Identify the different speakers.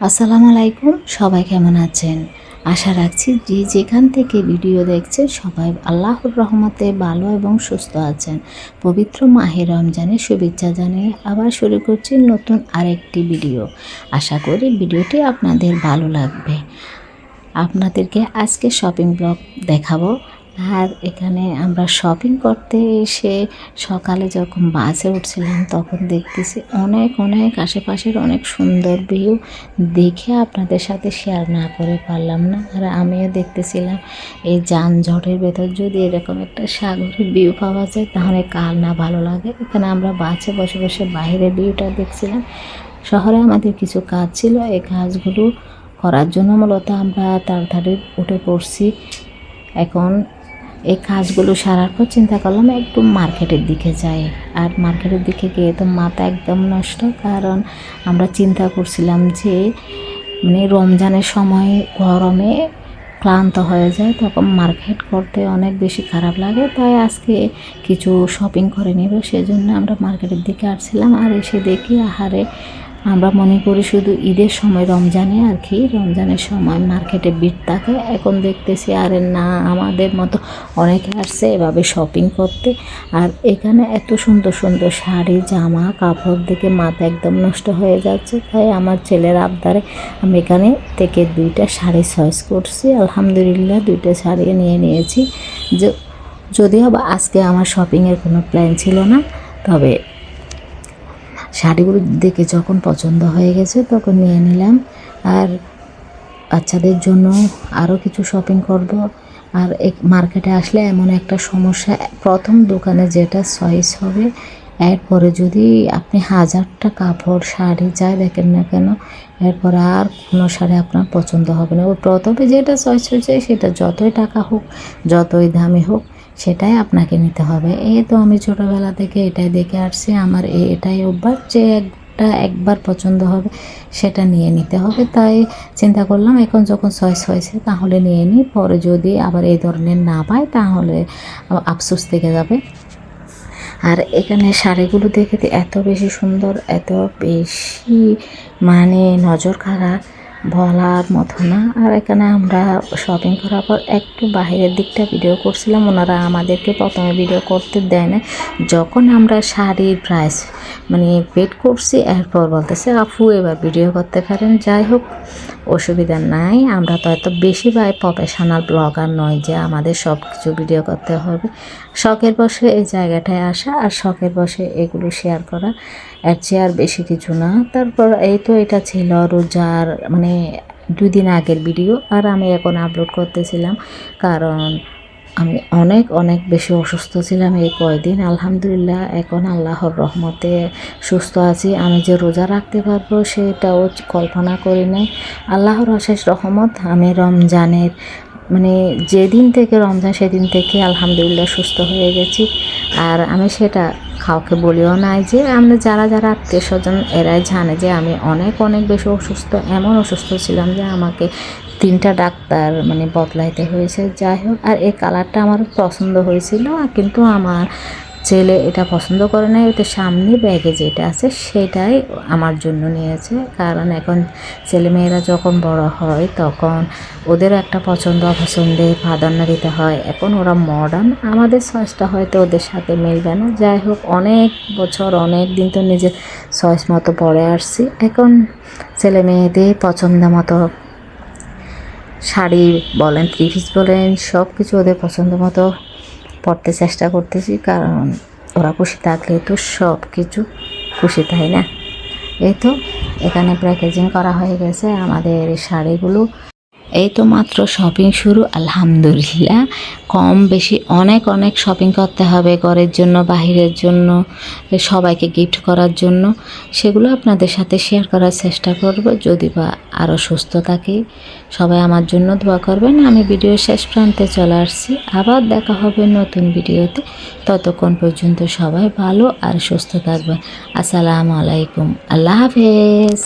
Speaker 1: আসসালামু আলাইকুম, সবাই কেমন আছেন? আশা রাখছি যে যেখান থেকে ভিডিও দেখছেন সবাই আল্লাহর রহমতে ভালো এবং সুস্থ আছেন। পবিত্র মাহে রমজানের শুভেচ্ছা জানিয়ে আবার শুরু করছি নতুন আরেকটি ভিডিও। আশা করি ভিডিওটি আপনাদের ভালো লাগবে। আপনাদেরকে আজকে শপিং ব্লগ দেখাবো। আর এখানে আমরা শপিং করতে এসে সকালে যখন বাসে উঠছিলাম তখন দেখতেছি অনেক অনেক আশেপাশের অনেক সুন্দর ভিউ, দেখে আপনাদের সাথে শেয়ার না করে পারলাম না। আর আমিও দেখতেছিলাম এই যানজটের ভেতর যদি এরকম একটা সাগরের ভিউ পাওয়া যায় তাহলে কার না ভালো লাগে। এখানে আমরা বাসে বসে বসে বাইরের ভিউটা দেখছিলাম। শহরে আমাদের কিছু কাজ ছিল, এই কাজগুলো করার জন্য মূলত আমরা তাড়াতাড়ি উঠে পড়ছি। এখন এই কাজগুলো সারার পর চিন্তা করলাম একটু মার্কেটের দিকে যাই। আর মার্কেটের দিকে গিয়ে তো মাথা একদম নষ্ট, কারণ আমরা চিন্তা করছিলাম যে রমজানের সময় গরমে ক্লান্ত হয়ে যায়, তখন মার্কেট করতে অনেক বেশি খারাপ লাগে। তাই আজকে কিছু শপিং করে নেব, সেজন্য আমরা মার্কেটের দিকে আসছিলাম। আর এসে দেখি আহারে, আমরা মনে করি শুধু ঈদের সময় রমজানে আর কি, রমজানের সময় মার্কেটে ভিড় থাকে। এখন দেখতেছি আরে না, আমাদের মতো অনেকে আসছে এভাবে শপিং করতে। আর এখানে এত সুন্দর সুন্দর শাড়ি, জামা কাপড় দেখে মাথা একদম নষ্ট হয়ে যাচ্ছে। তাই আমার ছেলের আবদারে আমি এখানে থেকে 2টা শাড়ি চয়েস করছি। আলহামদুলিল্লাহ 2টা শাড়ি নিয়ে নিয়েছি। যদিও বা আজকে আমার শপিংয়ের কোনো প্ল্যান ছিল না, তবে শাড়িগুলো দেখে যখন পছন্দ হয়ে গেছে তখন নিয়ে নিলাম। আর বাচ্চাদের জন্য আরও কিছু শপিং করব। আর মার্কেটে আসলে এমন একটা সমস্যা, প্রথম দোকানে যেটা চয়েস হবে, এরপরে যদি আপনি 1000টা কাপড় শাড়ি যাই দেখেন না কেন, এরপরে আর কোনো শাড়ি আপনার পছন্দ হবে না। ওই প্রথমে যেটা চয়েস হয়েছে সেটা যতই টাকা হোক, যতই দামি হোক, সেটাই আপনাকে নিতে হবে। এই তো আমি ছোটোবেলা থেকে এটাই দেখে আসছি, আমার এটাই অভ্যাস যে একবার পছন্দ হবে সেটা নিয়ে নিতে হবে। তাই চিন্তা করলাম এখন যখন চয়েস হয়েছে তাহলে নিয়ে নিই, পরে যদি আবার এই ধরনের না পাই তাহলে আফসোস থেকে যাবে। আর এখানে শাড়িগুলো দেখে এত বেশি সুন্দর, এত বেশি নজর কাড়া, বলার মতো না। আর এখানে আমরা শপিং করার পর একটু বাইরের দিকটা ভিডিও করছিলাম, ওনারা আমাদেরকে প্রথমে ভিডিও করতে দেয় না। যখন আমরা শাড়ির প্রাইস পেড করছি, এরপর বলতেছে আপু এবার ভিডিও করতে পারেন। যাই হোক, অসুবিধা নাই, আমরা তো এত বেশি প্রফেশনাল ব্লগার নয় যে আমাদের সব কিছু ভিডিও করতে হবে। শখের বসে এই জায়গাটায় আসা আর শখের বসে এগুলো শেয়ার করা, এর চেয়ে আর বেশি কিছু না। তারপর এই তো এটা ছিল রোজার 2 দিন আগের ভিডিও। আর আমি এখন আপলোড করতেছিলাম কারণ আমি অনেক অনেক বেশি অসুস্থ ছিলাম এই কয়দিন। আলহামদুলিল্লাহ এখন আল্লাহর রহমতে সুস্থ আছি। আমি যে রোজা রাখতে পারবো সেটাও কল্পনা করি নাই। আল্লাহর অশেষ রহমত, আমি রমজানের যেদিন থেকে রমজান সেদিন থেকে আলহামদুলিল্লাহ সুস্থ হয়ে গেছি। আর আমি সেটা কাউকে বলিও নাই, যে আমরা যারা যারা আত্মীয় স্বজন এরাই জানে যে আমি অনেক অনেক বেশি অসুস্থ। এমন অসুস্থ ছিলাম যে আমাকে 3টা ডাক্তার বদলাইতে হয়েছে। যাই হোক, আর এই কালারটা আমার পছন্দ হয়েছিল, কিন্তু আমার ছেলে এটা পছন্দ করে নাই। ওতে সামনে ব্যাগে যেটা আছে সেটাই আমার জন্য নিয়েছে, কারণ এখন ছেলেমেয়েরা যখন বড় হয় তখন ওদের একটা পছন্দ অপছন্দে প্রাধান্য দিতে হয়। এখন ওরা মডার্ন, আমাদের চয়েসটা হয়তো ওদের সাথে মিলবে না। যাই হোক, অনেক বছর অনেক দিন তো নিজের চয়েস মতো পরে আসছি। এখন ছেলে মেয়েদের পছন্দ মতো শাড়ি বলেন, 3 পিস বলেন, সব কিছু ওদের পছন্দ মতো পড়তে চেষ্টা করতেছি, কারণ ওরা খুশি থাকলে তো সব কিছু খুশি, তাই না? এই তো এখানে প্যাকেজিং করা হয়ে গেছে আমাদের শাড়িগুলো। এই তো মাত্র শপিং শুরু, আলহামদুলিল্লাহ। কম বেশি অনেক অনেক শপিং করতে হবে, ঘরের জন্য, বাহিরের জন্য, সবাইকে গিফট করার জন্য। সেগুলো আপনাদের সাথে শেয়ার করার চেষ্টা করব। যদি বা আরও সুস্থ থাকি, সবাই আমার জন্য দোয়া করবেন। আমি ভিডিও শেষ প্রান্তে চলে আসছি, আবার দেখা হবে নতুন ভিডিওতে। ততক্ষণ পর্যন্ত সবাই ভালো আর সুস্থ থাকবেন। আসসালামু আলাইকুম, আল্লাহ হাফেজ।